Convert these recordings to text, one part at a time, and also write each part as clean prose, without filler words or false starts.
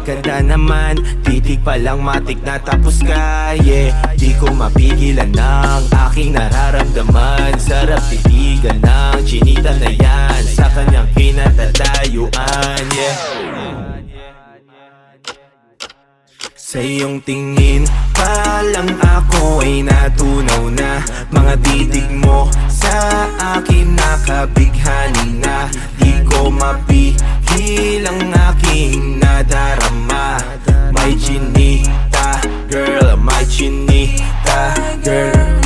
ganda naman, titig pa lang matik na tapos ka, yeah. Di ko mapigilan ng aking nararamdaman. Sarap titigan ng chinita na yan sa kanyang kinatatayuan, yeah. Sa iyong tingin pa lang ako ay natunaw na. Mga titig mo sa akin nakabighani na. Di ko mapigil ang aking nadarama. My chinita girl, my chinita girl.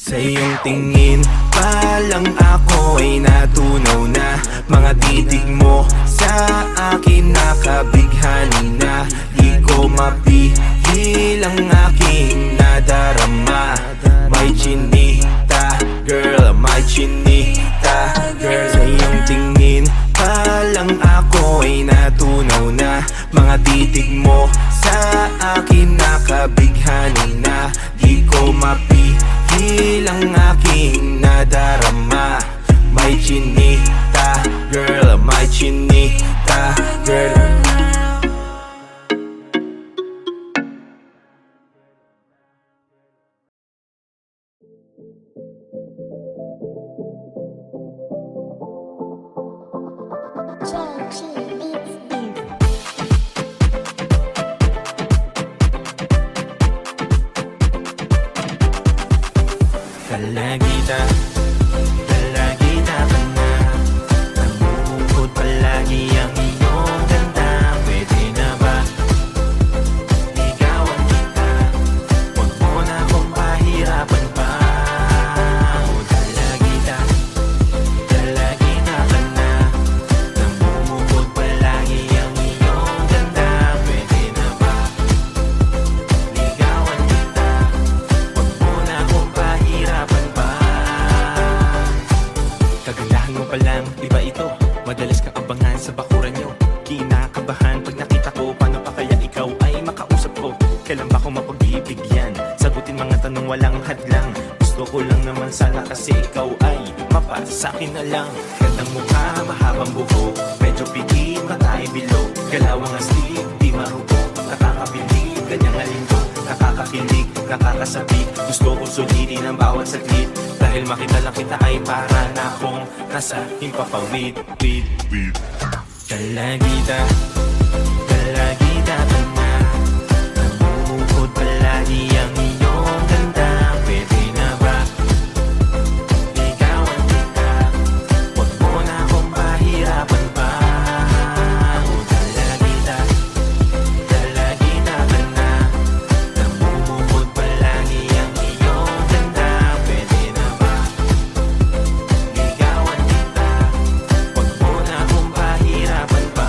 Sa iyong tingin pa lang ako ay natunaw na. Mga titig mo sa akin nakabighani na. Di ko mapigil ang aking nadarama. My chinita girl, my chinita girl. Sa iyong tingin pa lang ako ay natunaw na. Mga titig mo sa akin nakabighani na. Di ko mapigil ang aking nadarama. My chinita girl, my chinita girl. Kalagita, kalagita ka na. Namumukod palagi ang iyong ganda. Pwede na ba ligawan kita? Huwag mo na akong pahirapan pa. O kalagita, kalagita ka na. Namumukod palagi ang iyong ganda. Pwede na ba ligawan kita? Huwag mo na akong pahirapan pa. Kagandahan mo pa lang, iba ito. Madalas kang abangan sa bakuran nyo. Kinakabahan pag nakita ko. Paano pa kaya ikaw ay makausap ko? Kailan ba ko mapagbibigyan? Sagutin mga tanong walang hadlang. Gusto ko lang naman sana kasi ikaw ay mapasakin na lang. Gandang mukha, mahabang buhok, medyo pitit, matay bilog. Galawang astig, di marugo. Nakakabilib, ganyang alindo. Nakakakilig, nakakasabik. Gusto ko sulitin ang bawat saglit. Dahil makita lang kita ay para na akong nasa himpapawid. Kalagita, kalagita ka na. Namumukod palagi ang iyong ganda. Pwede na ba ligawan kita? Huwag mo na akong pahirapan pa. O kalagita, kalagita ka na. Namumukod palagi ang iyong ganda. Pwede na ba ligawan kita? Huwag mo na akong pahirapan pa.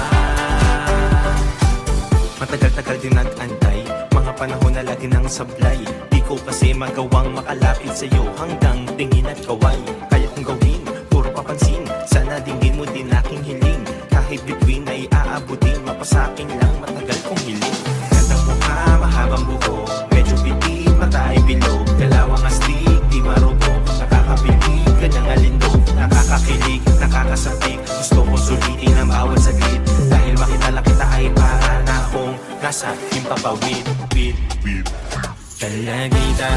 Matagal-tagal din nag-antay, mga panahon na lagi nang sablay. Di ko kasi magawang makalapit sa'yo hanggang tingin at kaway. Kaya kong gawin, puro papansin, sana dinggin mo din aking hiling. Kahit between ay aabutin, mapasakin lang matagal kong hiling. Gandang mukha, mahabang buho, medyo pitit, matay bilog. Dalawang astig, di marugo. Nakakabilib, ganyang alindo. Nakakakilig, nakakasapik. Gusto ko sulitin ang bawat saglit. Dahil makita lang kita ay para na akong nasa himpapawid. Kalagita,